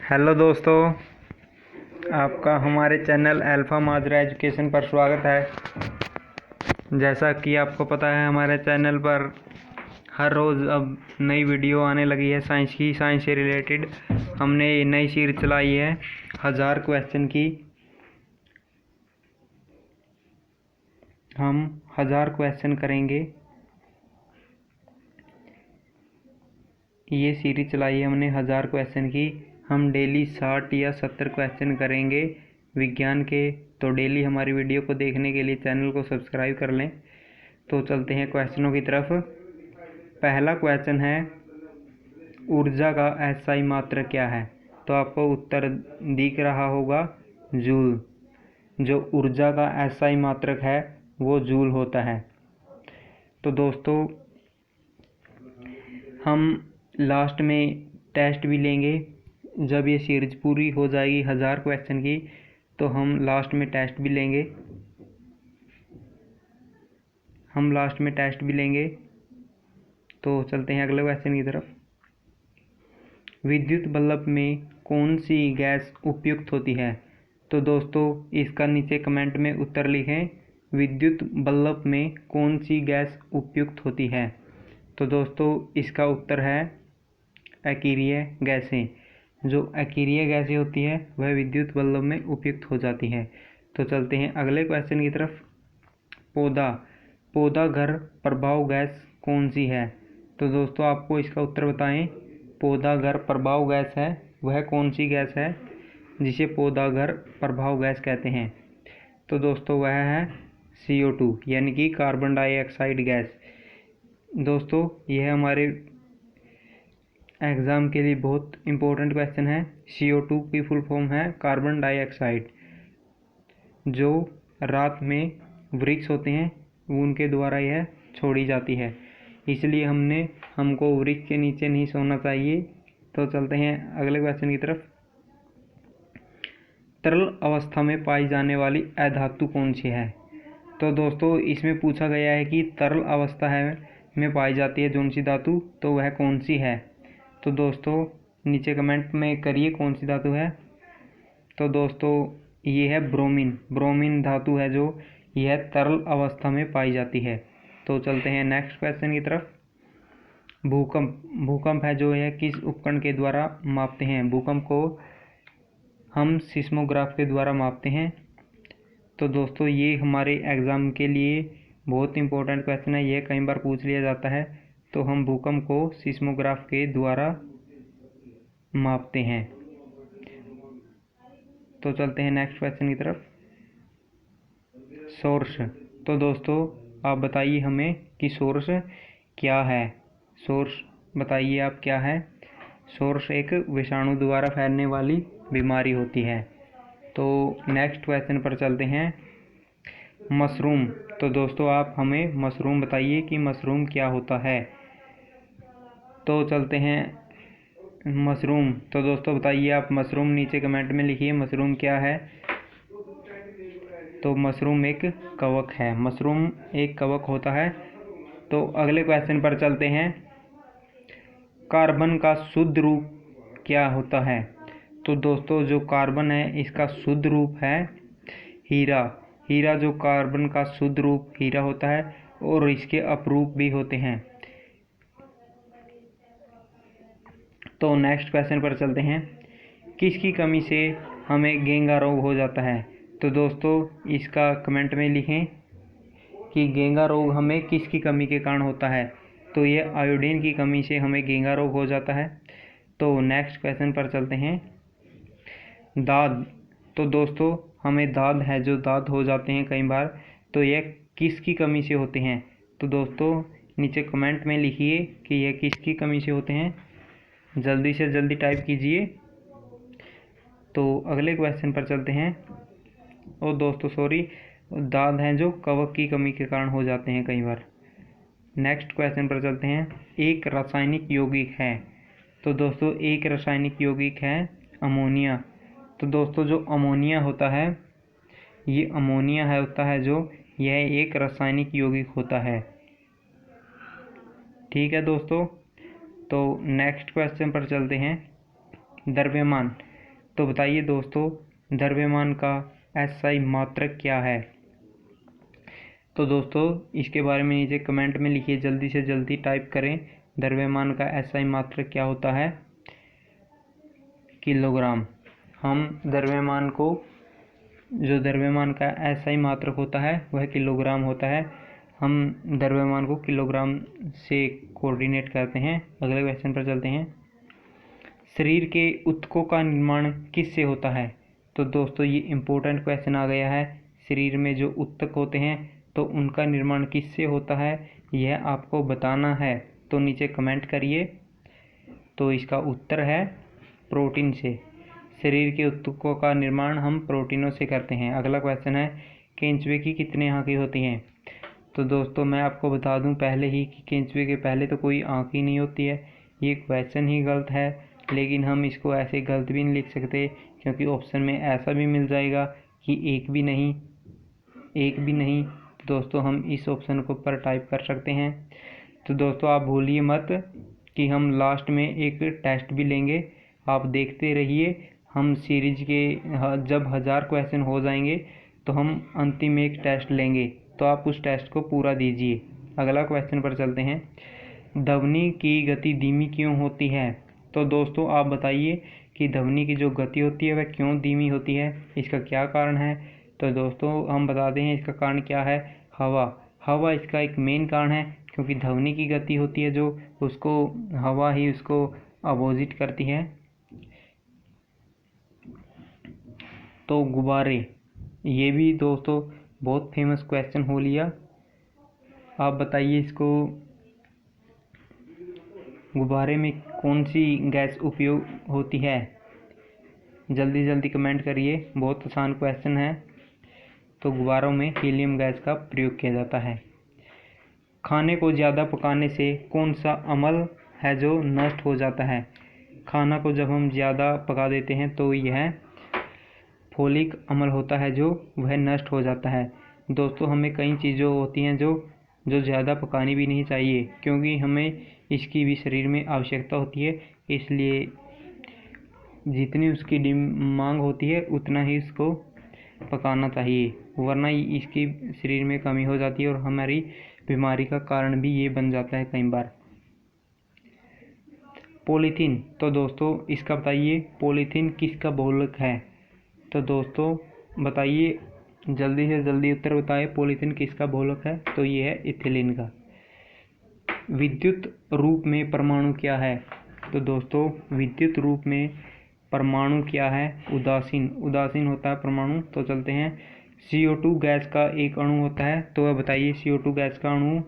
Hello दोस्तों, आपका हमारे चैनल अल्फ़ा माजरा एजुकेशन पर स्वागत है। जैसा कि आपको पता है, हमारे चैनल पर हर रोज़ अब नई वीडियो आने लगी है साइंस से रिलेटेड। हमने नई सीरीज चलाई है 1000 क्वेश्चन की। हम 1000 क्वेश्चन करेंगे। ये सीरीज चलाई है हमने 1000 क्वेश्चन की। हम डेली 60 या 70 क्वेश्चन करेंगे विज्ञान के। तो डेली हमारी वीडियो को देखने के लिए चैनल को सब्सक्राइब कर लें। तो चलते हैं क्वेश्चनों की तरफ। पहला क्वेश्चन है, ऊर्जा का एसआई मात्रक क्या है? तो आपको उत्तर दिख रहा होगा, जूल। जो ऊर्जा का एसआई मात्रक है वो जूल होता है। तो दोस्तों, हम लास्ट में टेस्ट भी लेंगे। जब ये सीरीज पूरी हो जाएगी 1000 क्वेश्चन की, तो हम लास्ट में टेस्ट भी लेंगे। तो चलते हैं अगले क्वेश्चन की तरफ। विद्युत बल्ब में कौन सी गैस उपयुक्त होती है? तो दोस्तों, इसका नीचे कमेंट में उत्तर लिखें। विद्युत बल्ब में कौन सी गैस उपयुक्त होती है? तो दोस्तों, इसका उत्तर है अकीरीय गैसें। जो अकीरीय गैसें होती है वह विद्युत बल्ब में उपयुक्त हो जाती है। तो चलते हैं अगले क्वेश्चन की तरफ। पौधा घर प्रभाव गैस कौन सी है? तो दोस्तों, आपको इसका उत्तर बताएं। पौधा घर प्रभाव गैस है वह कौन सी गैस है जिसे पौधा घर प्रभाव गैस कहते हैं? तो दोस्तों, वह है CO2 यानी कि कार्बन डाइऑक्साइड गैस। दोस्तों, यह हमारे एग्ज़ाम के लिए बहुत इम्पोर्टेंट क्वेश्चन है। CO2 की फुल फॉर्म है कार्बन डाइऑक्साइड। जो रात में वृक्ष होते हैं उनके द्वारा यह छोड़ी जाती है, इसलिए हमको वृक्ष के नीचे नहीं सोना चाहिए। तो चलते हैं अगले क्वेश्चन की तरफ। तरल अवस्था में पाई जाने वाली अधातु कौन सी है? तो दोस्तों, इसमें पूछा गया है कि तरल अवस्था में पाई जाती है कौन सी धातु, तो वह कौन सी है? तो दोस्तों, नीचे कमेंट में करिए कौन सी धातु है। तो दोस्तों, ये है ब्रोमीन। ब्रोमीन धातु है जो यह तरल अवस्था में पाई जाती है। तो चलते हैं नेक्स्ट क्वेश्चन की तरफ। भूकंप है जो यह किस उपकरण के द्वारा मापते हैं? भूकंप को हम सिस्मोग्राफ के द्वारा मापते हैं। तो दोस्तों, ये हमारे एग्ज़ाम के लिए बहुत इंपॉर्टेंट क्वेश्चन है, यह कई बार पूछ लिया जाता है। तो हम भूकंप को सिस्मोग्राफ के द्वारा मापते हैं। तो चलते हैं नेक्स्ट क्वेश्चन की तरफ। सोर्स। तो दोस्तों, आप बताइए हमें कि सोर्स क्या है? सोर्स बताइए आप क्या है? सोर्स एक विषाणु द्वारा फैलने वाली बीमारी होती है। तो नेक्स्ट क्वेश्चन पर चलते हैं। मशरूम। तो दोस्तों, आप हमें मशरूम बताइए कि मशरूम क्या होता है? तो चलते हैं मशरूम। तो दोस्तों, बताइए आप मशरूम, नीचे कमेंट में लिखिए मशरूम क्या है। तो मशरूम एक कवक है। मशरूम एक कवक होता है। तो अगले क्वेश्चन पर चलते हैं। कार्बन का शुद्ध रूप क्या होता है? तो दोस्तों, जो कार्बन है इसका शुद्ध रूप है हीरा। हीरा जो कार्बन का शुद्ध रूप हीरा होता है, और इसके अपरूप भी होते हैं। तो नेक्स्ट क्वेश्चन पर चलते हैं। किसकी कमी से हमें घेंघा रोग हो जाता है? तो दोस्तों, इसका कमेंट में लिखें कि घेंघा रोग हमें किसकी कमी के कारण होता है। तो ये आयोडीन की कमी से हमें घेंघा रोग हो जाता है। तो नेक्स्ट क्वेश्चन पर चलते हैं। दाद। तो दोस्तों, हमें दाद है जो दाद हो जाते हैं कई बार, तो यह किसकी कमी से होते हैं? तो दोस्तों, नीचे कमेंट में लिखिए कि यह किसकी कमी से होते हैं। जल्दी से जल्दी टाइप कीजिए। तो अगले क्वेश्चन पर चलते हैं। और दोस्तों सॉरी, दाद हैं जो कवक की कमी के कारण हो जाते हैं कई बार। नेक्स्ट क्वेश्चन पर चलते हैं। एक रासायनिक यौगिक है। तो दोस्तों, एक रासायनिक यौगिक है अमोनिया। तो दोस्तों, जो अमोनिया होता है, ये अमोनिया है होता है जो यह एक रासायनिक यौगिक होता है। ठीक है दोस्तों। तो नेक्स्ट क्वेश्चन पर चलते हैं। द्रव्यमान। तो बताइए दोस्तों, द्रव्यमान का एसआई मात्रक क्या है? तो दोस्तों इसके बारे में नीचे कमेंट में लिखिए, जल्दी से जल्दी टाइप करें। द्रव्यमान का एसआई मात्रक क्या होता है? किलोग्राम। हम द्रव्यमान को, जो द्रव्यमान का एसआई मात्रक होता है वह किलोग्राम होता है। हम द्रव्यमान को किलोग्राम से कोऑर्डिनेट करते हैं। अगले क्वेश्चन पर चलते हैं। शरीर के ऊतकों का निर्माण किससे होता है? तो दोस्तों ये इम्पोर्टेंट क्वेश्चन आ गया है। शरीर में जो ऊतक होते हैं तो उनका निर्माण किससे होता है, यह आपको बताना है। तो नीचे कमेंट करिए। तो इसका उत्तर है प्रोटीन से। शरीर के ऊतकों का निर्माण हम प्रोटीनों से करते हैं। अगला क्वेश्चन है, केंचुए की कितनी आँखें होती हैं? तो दोस्तों मैं आपको बता दूं पहले ही कि केंचुए के पहले तो कोई आँख ही नहीं होती है। ये क्वेश्चन ही गलत है, लेकिन हम इसको ऐसे गलत भी नहीं लिख सकते, क्योंकि ऑप्शन में ऐसा भी मिल जाएगा कि एक भी नहीं। दोस्तों हम इस ऑप्शन को पर टाइप कर सकते हैं। तो दोस्तों आप भूलिए मत कि हम लास्ट में एक टेस्ट भी लेंगे। आप देखते रहिए। हम सीरीज के जब 1000 क्वेश्चन हो जाएंगे तो हम अंतिम में एक टेस्ट लेंगे, तो आप उस टेस्ट को पूरा दीजिए। अगला क्वेश्चन पर चलते हैं। ध्वनि की गति धीमी क्यों होती है? तो दोस्तों आप बताइए कि ध्वनि की जो गति होती है वह क्यों धीमी होती है, इसका क्या कारण है? तो दोस्तों हम बताते हैं इसका कारण क्या है। हवा इसका एक मेन कारण है, क्योंकि ध्वनि की गति होती है जो उसको हवा ही उसको अपोजिट करती है। तो गुब्बारे, ये भी दोस्तों बहुत फेमस क्वेश्चन हो लिया। आप बताइए इसको, गुब्बारे में कौन सी गैस उपयोग होती है? जल्दी जल्दी कमेंट करिए, बहुत आसान क्वेश्चन है। तो गुब्बारों में हीलियम गैस का प्रयोग किया जाता है। खाने को ज़्यादा पकाने से कौन सा अम्ल है जो नष्ट हो जाता है? खाना को जब हम ज़्यादा पका देते हैं तो यह फोलिक अम्ल होता है जो वह नष्ट हो जाता है। दोस्तों हमें कई चीज़ें होती हैं जो ज़्यादा पकानी भी नहीं चाहिए, क्योंकि हमें इसकी भी शरीर में आवश्यकता होती है। इसलिए जितनी उसकी मांग होती है उतना ही इसको पकाना चाहिए, वरना इसकी शरीर में कमी हो जाती है और हमारी बीमारी का कारण भी ये बन जाता है कई बार। पॉलीथीन, तो दोस्तों इसका बताइए, पॉलीथीन किसका बहुलक है? तो दोस्तों बताइए, जल्दी से जल्दी उत्तर बताएं, पॉलीथीन किसका बहुलक है? तो ये है इथिलीन का। विद्युत रूप में परमाणु क्या है? तो दोस्तों विद्युत रूप में परमाणु क्या है? उदासीन होता है परमाणु। तो चलते हैं। CO2 गैस का एक अणु होता है, तो वह बताइए CO2 गैस का अणु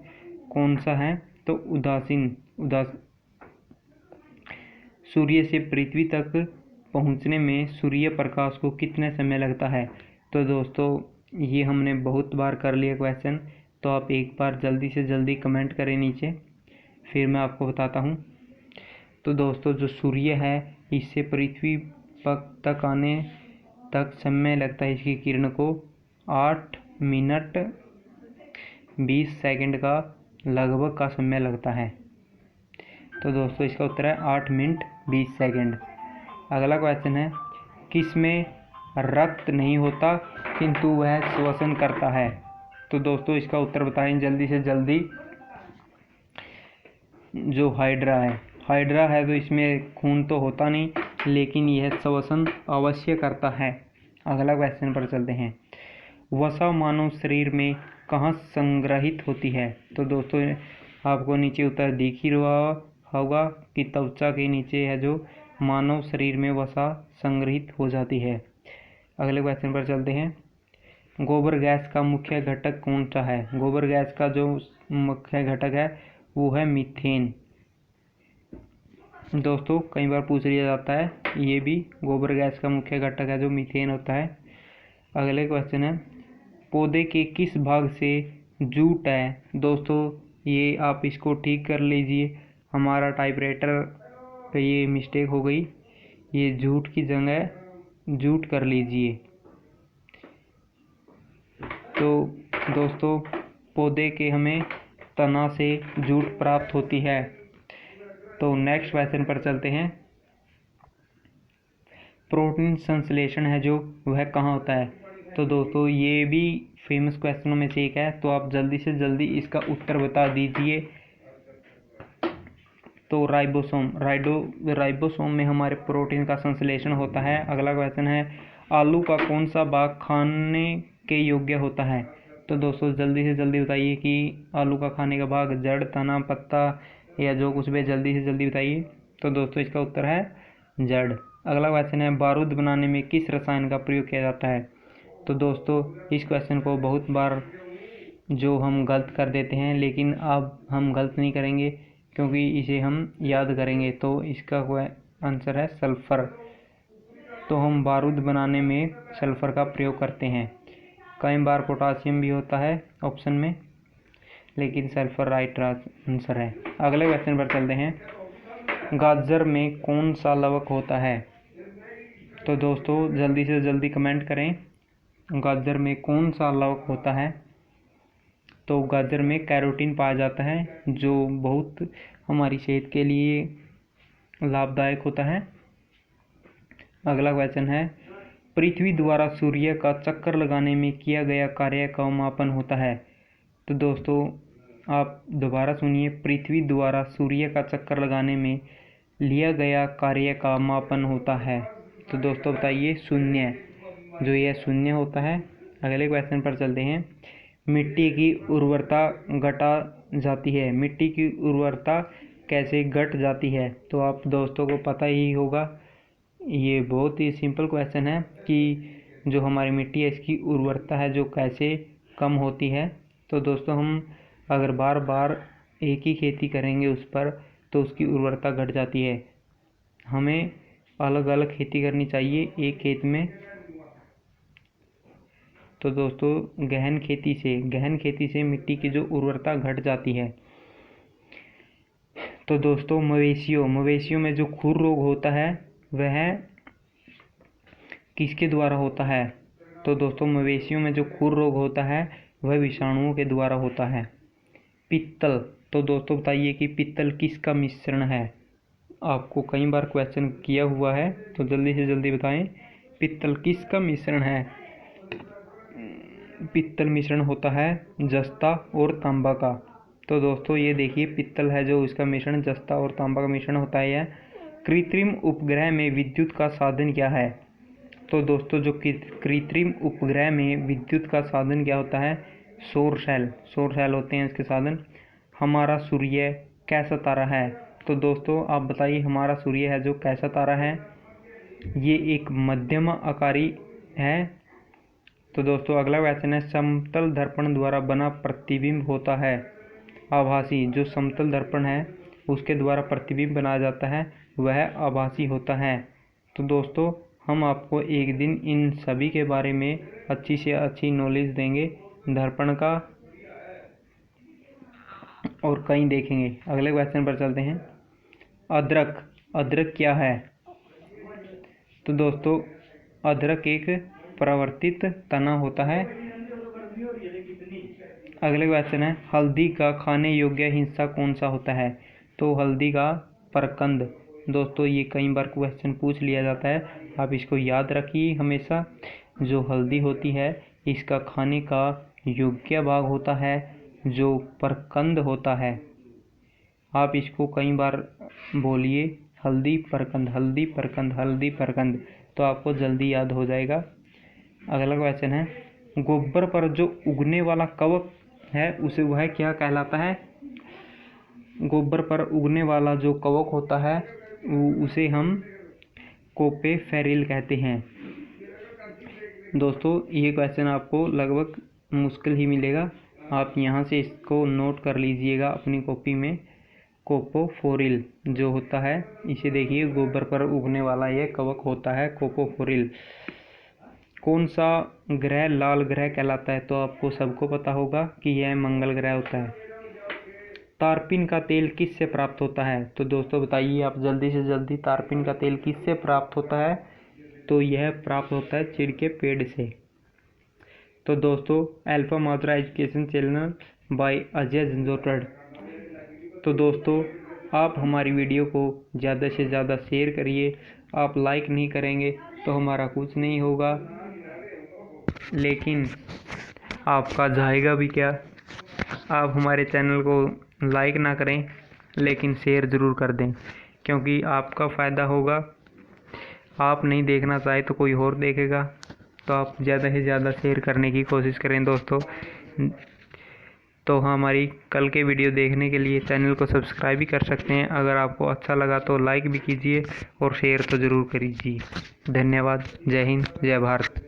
कौन सा है? तो उदासीन। सूर्य से पृथ्वी तक पहुंचने में सूर्य प्रकाश को कितना समय लगता है? तो दोस्तों ये हमने बहुत बार कर लिया क्वेश्चन, तो आप एक बार जल्दी से जल्दी कमेंट करें नीचे, फिर मैं आपको बताता हूँ। तो दोस्तों जो सूर्य है इससे पृथ्वी तक आने तक समय लगता है इसकी किरण को 8 मिनट 20 सेकंड का लगभग का समय लगता है। तो दोस्तों इसका उत्तर है 8 मिनट 20 सेकंड। अगला क्वेश्चन है, किसमें रक्त नहीं होता किंतु वह श्वसन करता है? तो दोस्तों इसका उत्तर बताएं जल्दी से जल्दी। जो हाइड्रा है तो इसमें खून तो होता नहीं, लेकिन यह श्वसन अवश्य करता है। अगला क्वेश्चन पर चलते हैं। वसा मानव शरीर में कहाँ संग्रहित होती है? तो दोस्तों आपको नीचे उत्तर दिख ही रहा होगा कि त्वचा के नीचे है जो मानव शरीर में वसा संग्रहित हो जाती है। अगले क्वेश्चन पर चलते हैं। गोबर गैस का मुख्य घटक कौन सा है? गोबर गैस का जो मुख्य घटक है वो है मीथेन। दोस्तों कई बार पूछ लिया जाता है, ये भी गोबर गैस का मुख्य घटक है जो मीथेन होता है। अगले क्वेश्चन है, पौधे के किस भाग से जूट है? दोस्तों ये आप इसको ठीक कर लीजिए, हमारा टाइपराइटर पे ये मिस्टेक हो गई, ये जूट की जगह जूट कर लीजिए। तो दोस्तों पौधे के हमें तना से जूट प्राप्त होती है। तो नेक्स्ट क्वेश्चन पर चलते हैं। प्रोटीन संश्लेषण है जो वह कहाँ होता है? तो दोस्तों ये भी फेमस क्वेश्चनों में से एक है, तो आप जल्दी से जल्दी इसका उत्तर बता दीजिए। तो राइबोसोम में हमारे प्रोटीन का संश्लेषण होता है। अगला क्वेश्चन है, आलू का कौन सा भाग खाने के योग्य होता है? तो दोस्तों जल्दी से जल्दी बताइए कि आलू का खाने का भाग जड़, तना, पत्ता या जो कुछ भी, जल्दी से जल्दी बताइए। तो दोस्तों इसका उत्तर है जड़। अगला क्वेश्चन है, बारूद बनाने में किस रसायन का प्रयोग किया जाता है? तो दोस्तों इस क्वेश्चन को बहुत बार जो हम गलत कर देते हैं, लेकिन अब हम गलत नहीं करेंगे क्योंकि इसे हम याद करेंगे। तो इसका आंसर है सल्फर। तो हम बारूद बनाने में सल्फर का प्रयोग करते हैं। कई बार पोटासियम भी होता है ऑप्शन में, लेकिन सल्फर राइट आंसर है। अगले क्वेश्चन पर चलते हैं, गाजर में कौन सा लवक होता है? तो दोस्तों जल्दी से जल्दी कमेंट करें, गाजर में कौन सा लवक होता है? तो गाजर में कैरोटीन पाया जाता है जो बहुत हमारी सेहत के लिए लाभदायक होता है। अगला क्वेश्चन है, पृथ्वी द्वारा सूर्य का चक्कर लगाने में किया गया कार्य का मापन होता है। तो दोस्तों आप दोबारा सुनिए, पृथ्वी द्वारा सूर्य का चक्कर लगाने में लिया गया कार्य का मापन होता है। तो दोस्तों बताइए शून्य, जो यह शून्य होता है। अगले क्वेश्चन पर चलते हैं, मिट्टी की उर्वरता घटा जाती है। मिट्टी की उर्वरता कैसे घट जाती है? तो आप दोस्तों को पता ही होगा, ये बहुत ही सिंपल क्वेश्चन है कि जो हमारी मिट्टी है इसकी उर्वरता है जो कैसे कम होती है। तो दोस्तों हम अगर बार बार एक ही खेती करेंगे उस पर, तो उसकी उर्वरता घट जाती है। हमें अलग अलग खेती करनी चाहिए एक खेत में। तो दोस्तों गहन खेती से मिट्टी की जो उर्वरता घट जाती है। तो दोस्तों मवेशियों में जो खुर रोग होता है वह किसके द्वारा होता है? तो दोस्तों मवेशियों में जो खुर रोग होता है वह विषाणुओं के द्वारा होता है। पित्तल, तो दोस्तों बताइए कि पित्तल किसका मिश्रण है? आपको कई बार क्वेश्चन किया हुआ है, तो जल्दी से जल्दी बताएं, पित्तल किसका मिश्रण है? पित्तल मिश्रण होता है जस्ता और तांबा का। तो दोस्तों ये देखिए पित्तल है जो इसका मिश्रण जस्ता और तांबा का मिश्रण होता है। यह कृत्रिम उपग्रह में विद्युत का साधन क्या है? तो दोस्तों जो कृत्रिम उपग्रह में विद्युत का साधन क्या होता है? सौर सेल होते हैं इसके साधन। हमारा सूर्य कैसा तारा है? तो दोस्तों आप बताइए हमारा सूर्य है जो कैसा तारा है? ये एक मध्यम आकारी है। तो दोस्तों अगला क्वेश्चन है, समतल दर्पण द्वारा बना प्रतिबिंब होता है आभासी। जो समतल दर्पण है उसके द्वारा प्रतिबिंब बनाया जाता है वह आभासी होता है। तो दोस्तों हम आपको एक दिन इन सभी के बारे में अच्छी से अच्छी नॉलेज देंगे, दर्पण का और कई देखेंगे। अगले क्वेश्चन पर चलते हैं, अदरक क्या है? तो दोस्तों अदरक एक परिवर्तित तना होता है। अगले क्वेश्चन है, हल्दी का खाने योग्य हिस्सा कौन सा होता है? तो हल्दी का परकंद। दोस्तों ये कई बार क्वेश्चन पूछ लिया जाता है, आप इसको याद रखिए हमेशा। जो हल्दी होती है इसका खाने का योग्य भाग होता है जो परकंद होता है। आप इसको कई बार बोलिए, हल्दी परकंद, हल्दी परकंद, हल्दी परकंद, तो आपको जल्दी याद हो जाएगा। अगला क्वेश्चन है, गोबर पर जो उगने वाला कवक है उसे वह क्या कहलाता है? गोबर पर उगने वाला जो कवक होता है उसे हम कोपेफेरिल कहते हैं। दोस्तों ये क्वेश्चन आपको लगभग मुश्किल ही मिलेगा, आप यहाँ से इसको नोट कर लीजिएगा अपनी कॉपी में। कोपोफोरिल जो होता है, इसे देखिए गोबर पर उगने वाला यह कवक होता है कोपोफोरिल। कौन सा ग्रह लाल ग्रह कहलाता है? तो आपको सबको पता होगा कि यह मंगल ग्रह होता है। तारपीन का तेल किससे प्राप्त होता है? तो दोस्तों बताइए आप जल्दी से जल्दी, तारपीन का तेल किससे प्राप्त होता है? तो यह प्राप्त होता है चीड़ के पेड़ से। तो दोस्तों अल्फा मात्रा एजुकेशन चैनल बाय अजय झंझोटड़। तो दोस्तों आप हमारी वीडियो को ज़्यादा से ज़्यादा शेयर करिए आप लाइक नहीं करेंगे तो हमारा कुछ नहीं होगा, लेकिन आपका जाएगा भी क्या। आप हमारे चैनल को लाइक ना करें लेकिन शेयर ज़रूर कर दें, क्योंकि आपका फ़ायदा होगा। आप नहीं देखना चाहे तो कोई और देखेगा, तो आप ज़्यादा से ज़्यादा शेयर करने की कोशिश करें दोस्तों। तो हमारी कल के वीडियो देखने के लिए चैनल को सब्सक्राइब भी कर सकते हैं। अगर आपको अच्छा लगा तो लाइक भी कीजिए और शेयर तो ज़रूर करिए। धन्यवाद। जय हिंद, जय भारत।